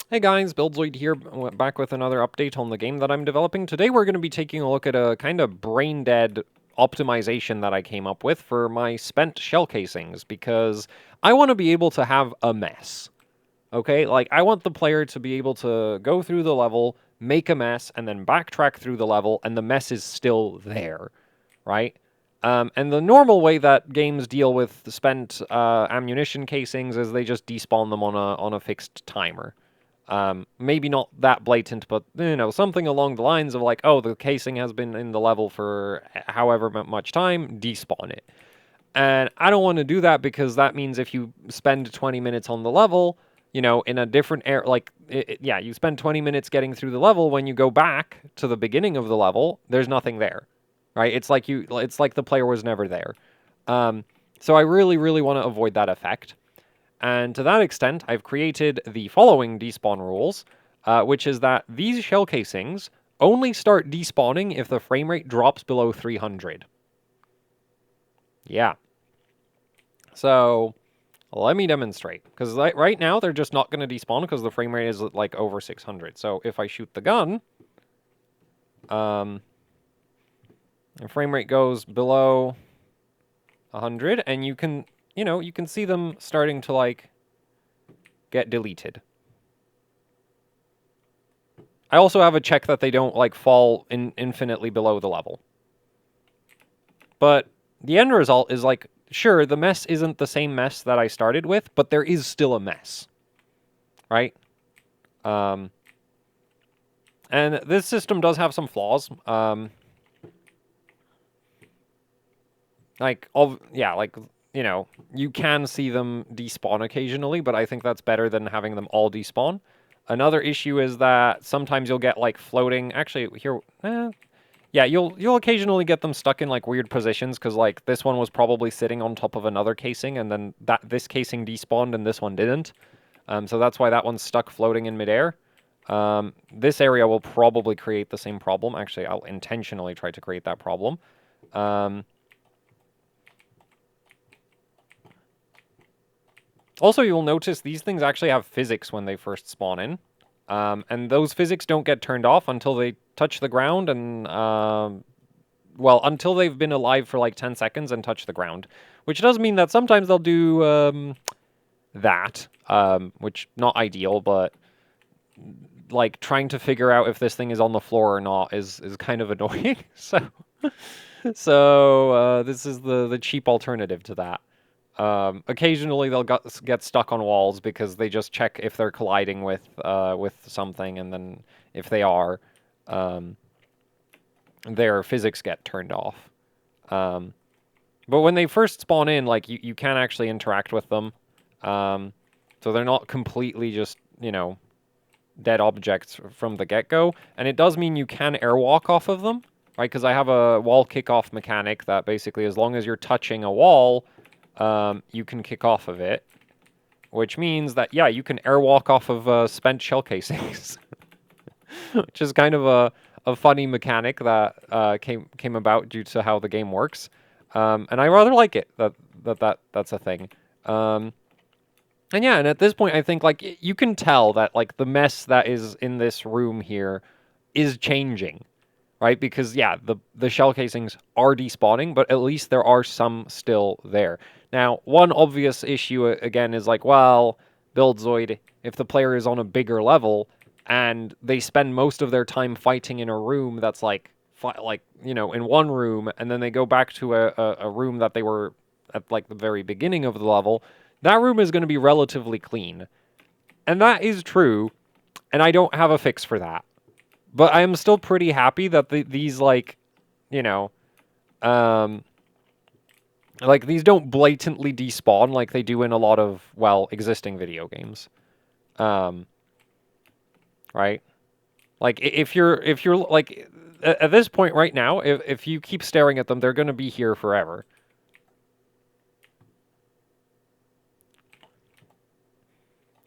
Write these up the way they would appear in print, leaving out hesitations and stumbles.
Hey guys, Buildzoid here, back with another update on the game that I'm developing. Today we're going to be taking a look at a kind of brain-dead optimization that I came up with for my spent shell casings, because I want to be able to have a mess, okay? Like, I want the player to be able to go through the level, make a mess, and then backtrack through the level, and the mess is still there, right? And the normal way that games deal with spent ammunition casings is they just despawn them on a fixed timer. Maybe not that blatant, but something along the lines of like, oh, the casing has been in the level for however much time, despawn it. And I don't want to do that because that means if you spend 20 minutes on the level, in a different area, like, yeah, you spend 20 minutes getting through the level. When you go back to the beginning of the level, there's nothing there, right? It's like the player was never there. So I really, really want to avoid that effect. And to that extent, I've created the following despawn rules, which is that these shell casings only start despawning if the frame rate drops below 300. Yeah. So let me demonstrate, because right now they're just not going to despawn because the frame rate is like over 600. So if I shoot the gun, the frame rate goes below 100, and you can see them starting to like get deleted. I also have a check that they don't like fall infinitely below the level. But the end result is like, sure, the mess isn't the same mess that I started with, but there is still a mess, right? And this system does have some flaws. You can see them despawn occasionally, but I think that's better than having them all despawn. Another issue is that sometimes you'll get like floating. Actually, here, yeah, you'll occasionally get them stuck in like weird positions because like this one was probably sitting on top of another casing, and then this casing despawned and this one didn't. So that's why that one's stuck floating in midair. This area will probably create the same problem. Actually, I'll intentionally try to create that problem. Also, you'll notice these things actually have physics when they first spawn in. And those physics don't get turned off until they touch the ground and, well, until they've been alive for like 10 seconds and touch the ground. Which does mean that sometimes they'll do that, which not ideal, but like trying to figure out if this thing is on the floor or not is kind of annoying. So this is the cheap alternative to that. Occasionally they'll get stuck on walls because they just check if they're colliding with something, and then if they are, their physics get turned off. But when they first spawn in, like you can actually interact with them, so they're not completely just dead objects from the get-go. And it does mean you can airwalk off of them, right? Because I have a wall kickoff mechanic that basically, as long as you're touching a wall, you can kick off of it, which means that, yeah, you can airwalk off of spent shell casings, which is kind of a funny mechanic that came about due to how the game works, and I rather like it that's a thing. And yeah, and at this point, I think like you can tell that like the mess that is in this room here is changing, right? Because yeah, the shell casings are despawning, but at least there are some still there. Now, one obvious issue again is like, well, Buildzoid, if the player is on a bigger level and they spend most of their time fighting in a room that's like in one room, and then they go back to a room that they were at like the very beginning of the level, that room is going to be relatively clean. And that is true, and I don't have a fix for that. But I am still pretty happy that these like, you know, like these don't blatantly despawn like they do in a lot of, well, existing video games. Right? Like if you're like at this point right now, if you keep staring at them, they're going to be here forever.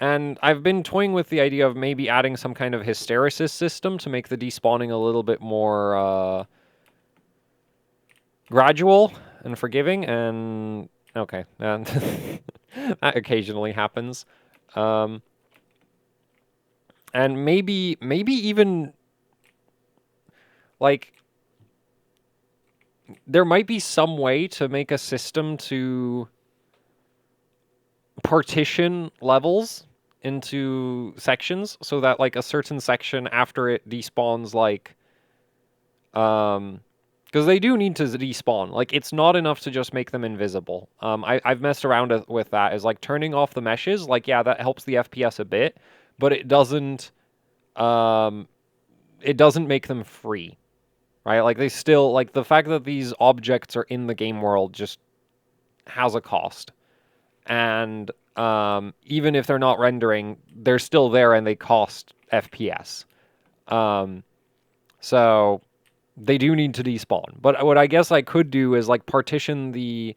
And I've been toying with the idea of maybe adding some kind of hysteresis system to make the despawning a little bit more gradual and forgiving. And okay, and that occasionally happens. And maybe even like there might be some way to make a system to partition levels into sections so that like a certain section after it despawns like because they do need to despawn. Like it's not enough to just make them invisible. I've messed around with that. Is like turning off the meshes. Like yeah, that helps the FPS a bit, but um it doesn't make them free, right? Like they still like the fact that these objects are in the game world just has a cost. And even if they're not rendering, they're still there and they cost FPS. Um, so they do need to despawn. But what I guess I could do is like partition the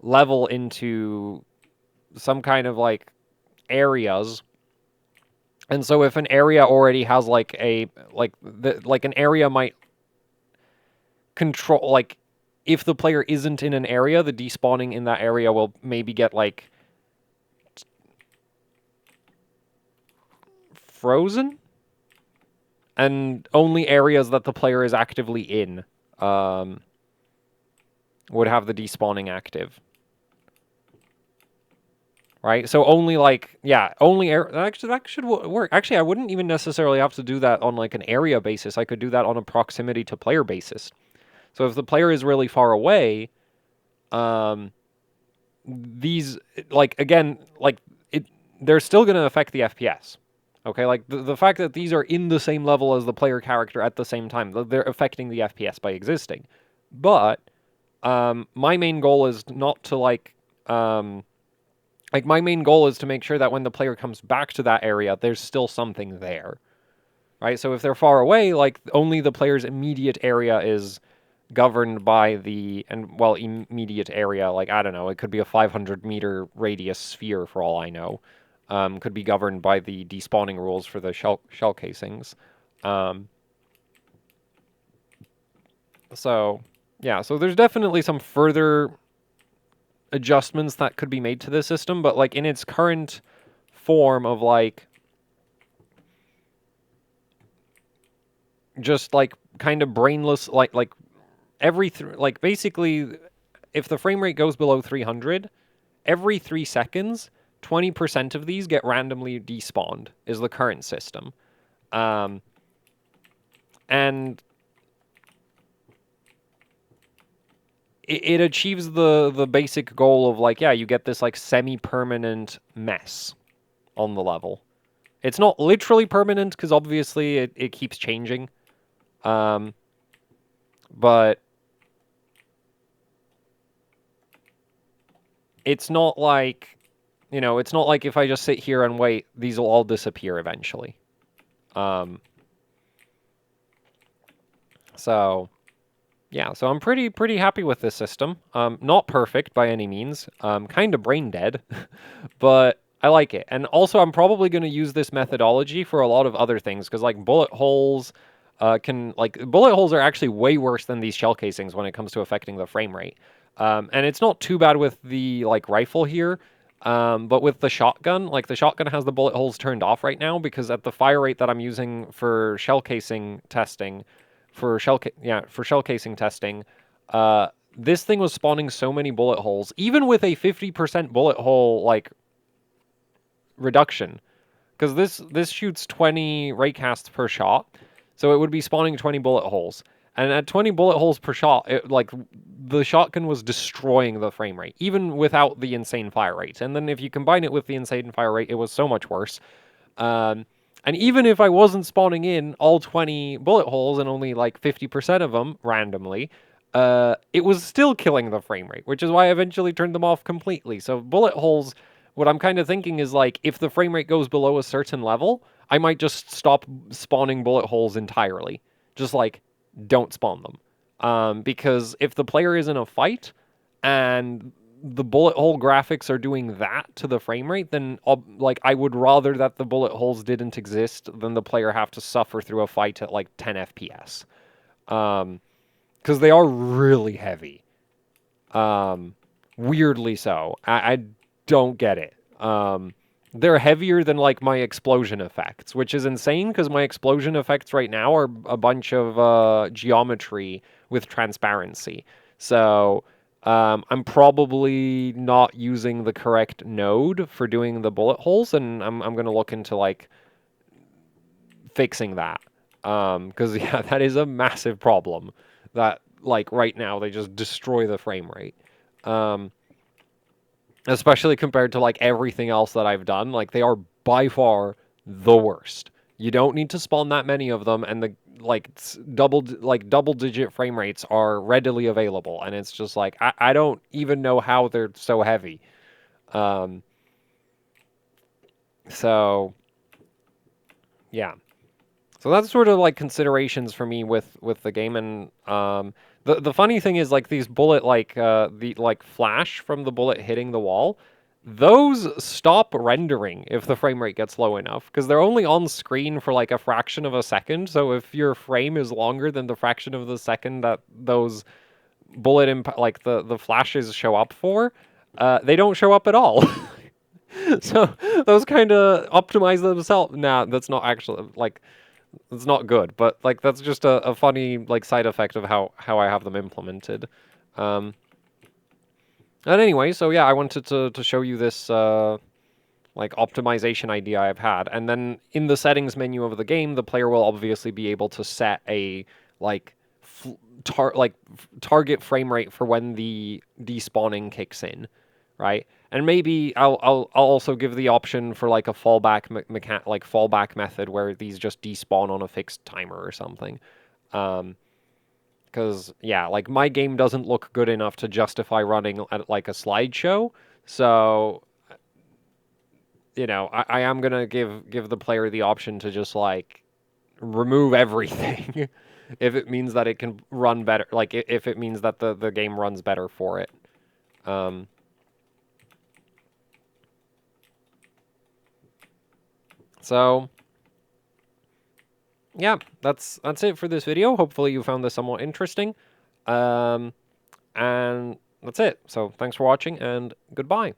level into some kind of like areas. And so if an area already has like like an area might control like if the player isn't in an area, the despawning in that area will maybe get like frozen, and only areas that the player is actively in would have the despawning active. Right? So only like, yeah, only actually that should work. Actually, I wouldn't even necessarily have to do that on like an area basis. I could do that on a proximity to player basis. So if the player is really far away, these like again, like they're still going to affect the FPS. Okay, like the fact that these are in the same level as the player character at the same time, they're affecting the FPS by existing. But my main goal is not to like my main goal is to make sure that when the player comes back to that area, there's still something there, right? So if they're far away, like only the player's immediate area is governed by immediate area, like I don't know, it could be a 500-meter radius sphere for all I know. Could be governed by the despawning rules for the shell casings. So yeah, so there's definitely some further adjustments that could be made to the system, but like in its current form of like just like kind of brainless like like basically if the frame rate goes below 300 every 3 seconds 20% of these get randomly despawned is the current system. And it achieves the basic goal of like, yeah, you get this like semi-permanent mess on the level. It's not literally permanent because obviously it keeps changing. But it's not like, it's not like if I just sit here and wait, these will all disappear eventually. So yeah, so I'm pretty happy with this system. Not perfect by any means. Kind of brain dead, but I like it. And also, I'm probably going to use this methodology for a lot of other things because like bullet holes bullet holes are actually way worse than these shell casings when it comes to affecting the frame rate. And it's not too bad with the like rifle here. But with the shotgun, like the shotgun has the bullet holes turned off right now because at the fire rate that I'm using for shell casing testing, for shell casing testing, this thing was spawning so many bullet holes, even with a 50% bullet hole like reduction, because this shoots 20 ray casts per shot, so it would be spawning 20 bullet holes, and at 20 bullet holes per shot, like the shotgun was destroying the frame rate, even without the insane fire rate. And then if you combine it with the insane fire rate, it was so much worse. And even if I wasn't spawning in all 20 bullet holes and only like 50% of them randomly, it was still killing the frame rate, which is why I eventually turned them off completely. So bullet holes, what I'm kind of thinking is like, if the frame rate goes below a certain level, I might just stop spawning bullet holes entirely. Just like, don't spawn them. Because if the player is in a fight and the bullet hole graphics are doing that to the frame rate, then like I would rather that the bullet holes didn't exist than the player have to suffer through a fight at like 10 FPS. Because they are really heavy. Weirdly so. I don't get it. they're heavier than like my explosion effects, which is insane because my explosion effects right now are a bunch of geometry with transparency. So I'm probably not using the correct node for doing the bullet holes, and I'm gonna look into like fixing that. Because yeah, that is a massive problem. That like right now they just destroy the frame rate. Um, Especially compared to like everything else that I've done. Like they are by far the worst. You don't need to spawn that many of them, and the like double digit frame rates are readily available, and it's just like I don't even know how they're so heavy. Um, so yeah, so that's sort of like considerations for me with the game, and the funny thing is like these bullet the like flash from the bullet hitting the wall, those stop rendering if the frame rate gets low enough because they're only on screen for like a fraction of a second. So if your frame is longer than the fraction of the second that those like the flashes show up for, they don't show up at all. So those kind of optimize themselves. Nah, that's not actually like it's not good, but like that's just a funny like side effect of how I have them implemented. Um, and anyway, so yeah, I wanted to show you this like optimization idea I've had, and then in the settings menu of the game, the player will obviously be able to set a like target frame rate for when the despawning kicks in, right? And maybe I'll also give the option for like a fallback method where these just despawn on a fixed timer or something. Because yeah, like my game doesn't look good enough to justify running at like a slideshow. So I am gonna give the player the option to just like remove everything if it means that it can run better. Like if it means that the game runs better for it. Um, so yeah, that's it for this video. Hopefully you found this somewhat interesting. And that's it. So thanks for watching and goodbye.